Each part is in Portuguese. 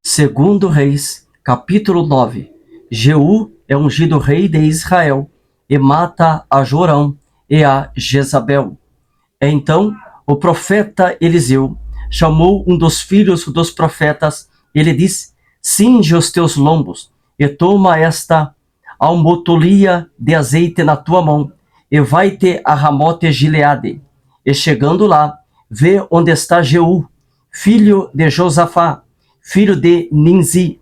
Segundo Reis, capítulo 9. Jeú é ungido rei de Israel e mata a Jorão e a Jezabel. Então o profeta Eliseu chamou um dos filhos dos profetas e lhe disse: cinge os teus lombos e toma esta almotolia de azeite na tua mão e vai-te a Ramote Gileade. E chegando lá, vê onde está Jeú, filho de Josafá, filho de Ninzi,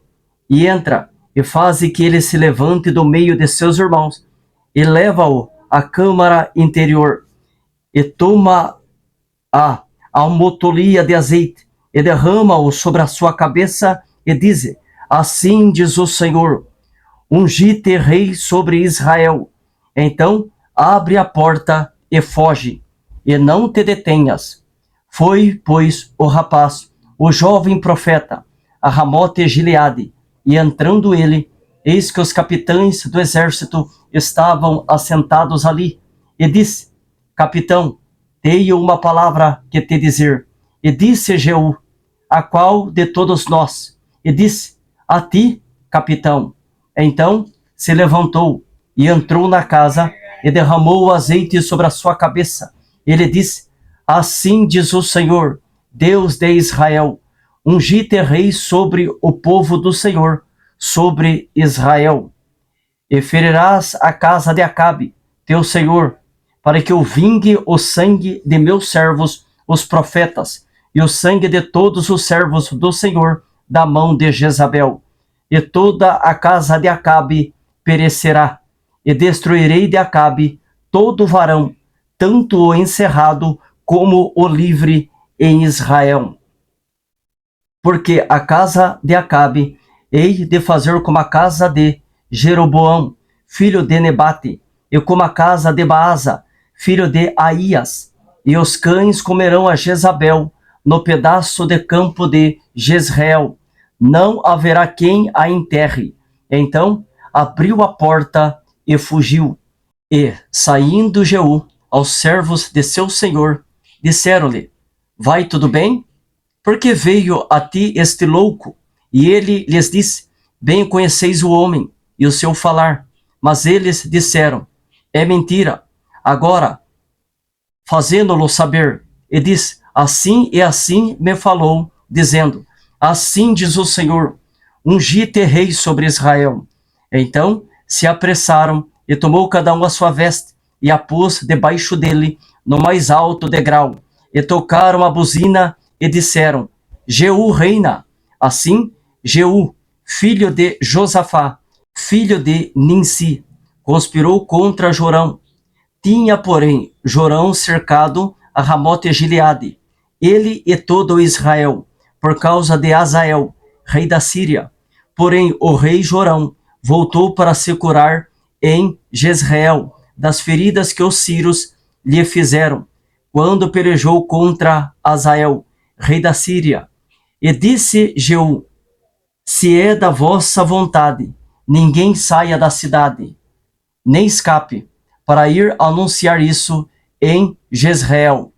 e entra e faze que ele se levante do meio de seus irmãos e leva-o à câmara interior e toma a almotolia de azeite e derrama-o sobre a sua cabeça e diz: assim diz o Senhor, ungi-te rei sobre Israel. Então abre a porta e foge, e não te detenhas. Foi, pois, o rapaz, o jovem profeta, a Ramote Gileade, e entrando ele, eis que os capitães do exército estavam assentados ali, e disse: capitão, tenho uma palavra que te dizer. E disse Jeú: a qual de todos nós? E disse: a ti, capitão. Então se levantou e entrou na casa e derramou o azeite sobre a sua cabeça. Ele disse: assim diz o Senhor, Deus de Israel, ungi-te rei sobre o povo do Senhor, sobre Israel. E ferirás a casa de Acabe, teu senhor, para que eu vingue o sangue de meus servos, os profetas, e o sangue de todos os servos do Senhor, da mão de Jezabel. E toda a casa de Acabe perecerá, e destruirei de Acabe todo varão, tanto o encerrado como o livre em Israel. Porque a casa de Acabe hei de fazer como a casa de Jeroboão, filho de Nebate, e como a casa de Baasa, filho de Aías, e os cães comerão a Jezabel no pedaço de campo de Jezreel. Não haverá quem a enterre. Então abriu a porta e fugiu. E, saindo Jeú aos servos de seu senhor, disseram-lhe: vai tudo bem? Porque veio a ti este louco? E ele lhes disse: bem conheceis o homem e o seu falar. Mas eles disseram: é mentira. Agora, fazendo-lo saber, e diz: assim e assim me falou, dizendo: assim diz o Senhor, ungi-te rei sobre Israel. Então se apressaram e tomou cada um a sua veste e a pôs debaixo dele no mais alto degrau, e tocaram a buzina e disseram: Jeú reina. Assim Jeú, filho de Josafá, filho de Ninsi, conspirou contra Jorão. Tinha, porém, Jorão cercado a Ramote Gileade, ele e todo Israel, por causa de Azael, rei da Síria. Porém o rei Jorão voltou para se curar em Jezreel das feridas que os sírios lhe fizeram, quando pelejou contra Azael, rei da Síria. E disse Jeú: se é da vossa vontade, ninguém saia da cidade, nem escape, para ir anunciar isso em Jezreel.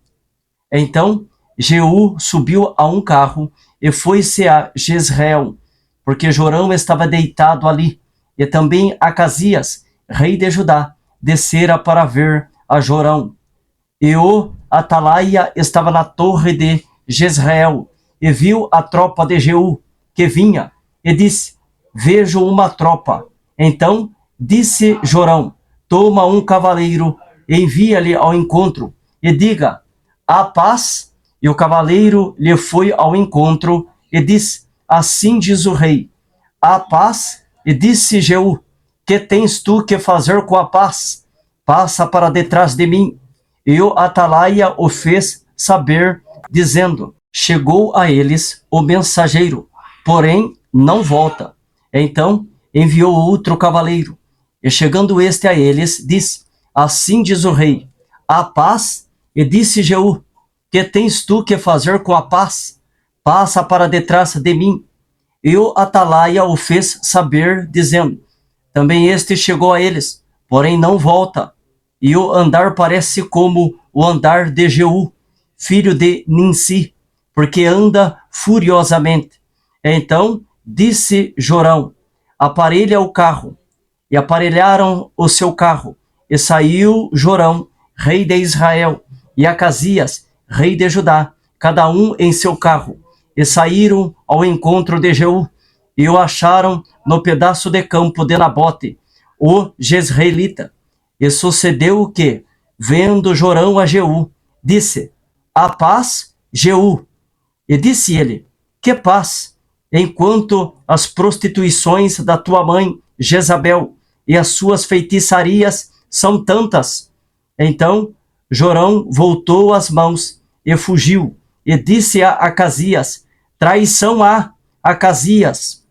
Então Jeú subiu a um carro e foi-se a Jezreel, porque Jorão estava deitado ali, e também Acasias, rei de Judá, descera para ver a Jorão. E o atalaia estava na torre de Jezreel, e viu a tropa de Jeú, que vinha, e disse: vejo uma tropa. Então disse Jorão: toma um cavaleiro, envia-lhe ao encontro, e diga: a paz. E o cavaleiro lhe foi ao encontro, e disse: assim diz o rei, a paz. E disse Jeú: que tens tu que fazer com a paz? Passa para detrás de mim. E o atalaia o fez saber, dizendo: chegou a eles o mensageiro, porém não volta. Então enviou outro cavaleiro, e chegando este a eles, disse: assim diz o rei, a paz. E disse Jeú: que tens tu que fazer com a paz? Passa para detrás de mim. E o atalaia o fez saber, dizendo: também este chegou a eles, porém não volta. E o andar parece como o andar de Jeú, filho de Ninsi, porque anda furiosamente. Então Disse Jorão: aparelha o carro. E aparelharam o seu carro. E saiu Jorão, rei de Israel, e Acasias, rei de Judá, cada um em seu carro. E saíram ao encontro de Jeú, e o acharam no pedaço de campo de Nabote, o jezreelita. E sucedeu que, vendo Jorão a Jeú, disse: a paz, Jeú. E disse ele: que paz, enquanto as prostituições da tua mãe Jezabel e as suas feitiçarias são tantas. Então Jorão voltou as mãos e fugiu, e disse a Acasias: traição há, Acasias.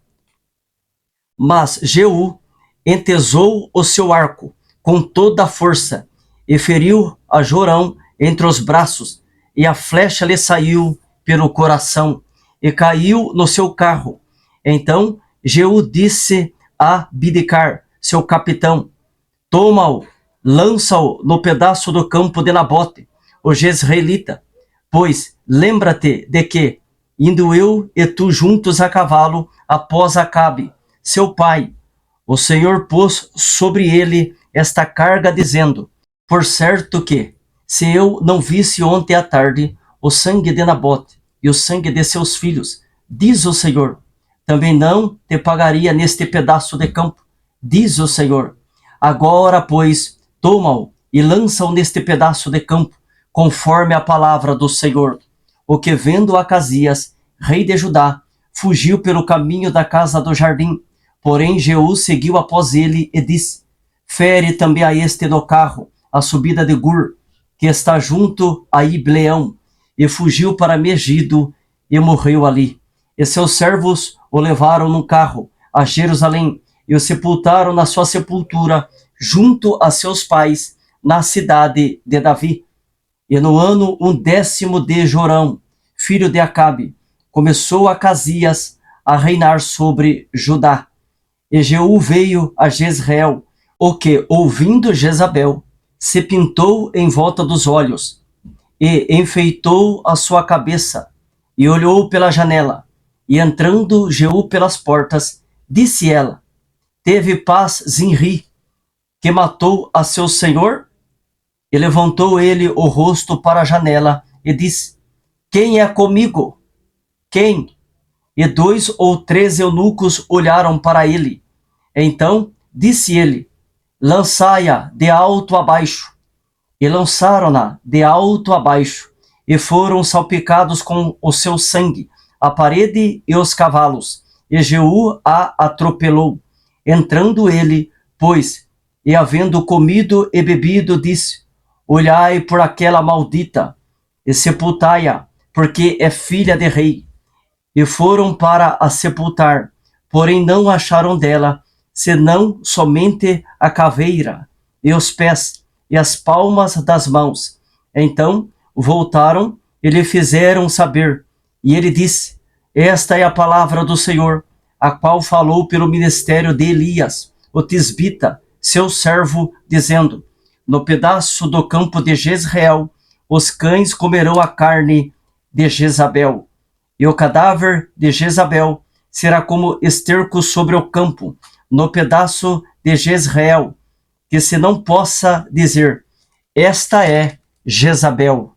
Mas Jeú entesou o seu arco com toda a força e feriu a Jorão entre os braços, e a flecha lhe saiu pelo coração e caiu no seu carro. Então Jeú disse a Bidecar, seu capitão: toma-o, lança-o no pedaço do campo de Nabote, o jezreelita, pois lembra-te de que, indo eu e tu juntos a cavalo após Acabe, seu pai, o Senhor pôs sobre ele esta carga, dizendo: por certo que, se eu não visse ontem à tarde o sangue de Nabote e o sangue de seus filhos, diz o Senhor, também não te pagaria neste pedaço de campo, diz o Senhor. Agora, pois, toma-o e lança-o neste pedaço de campo, conforme a palavra do Senhor. O que, vendo Acasias, rei de Judá, fugiu pelo caminho da casa do jardim. Porém Jeú seguiu após ele e disse: fere também a este no carro, a subida de Gur, que está junto a Ibleão, e fugiu para Megido e morreu ali. E seus servos o levaram no carro a Jerusalém e o sepultaram na sua sepultura junto a seus pais na cidade de Davi. E no ano 10º de Jorão, filho de Acabe, começou Acasias a reinar sobre Judá. E Jeú veio a Jezreel, o que, ouvindo Jezabel, se pintou em volta dos olhos, e enfeitou a sua cabeça, e olhou pela janela. E entrando Jeú pelas portas, disse ela: teve paz Zinri, que matou a seu senhor? E levantou ele o rosto para a janela, e disse: quem é comigo? Quem? E 2 ou 3 eunucos olharam para ele. Então disse ele: lançai-a de alto a baixo. E lançaram-na de alto a baixo, e foram salpicados com o seu sangue a parede e os cavalos, e Jeú a atropelou. Entrando ele, pois, e havendo comido e bebido, disse: olhai por aquela maldita, e sepultai-a, porque é filha de rei. E foram para a sepultar, porém não acharam dela, senão somente a caveira, e os pés, e as palmas das mãos. Então voltaram e lhe fizeram saber, e ele disse: esta é a palavra do Senhor, a qual falou pelo ministério de Elias, o tisbita, seu servo, dizendo: no pedaço do campo de Jezreel, os cães comerão a carne de Jezabel, e o cadáver de Jezabel será como esterco sobre o campo, no pedaço de Jezreel, que se não possa dizer: esta é Jezabel.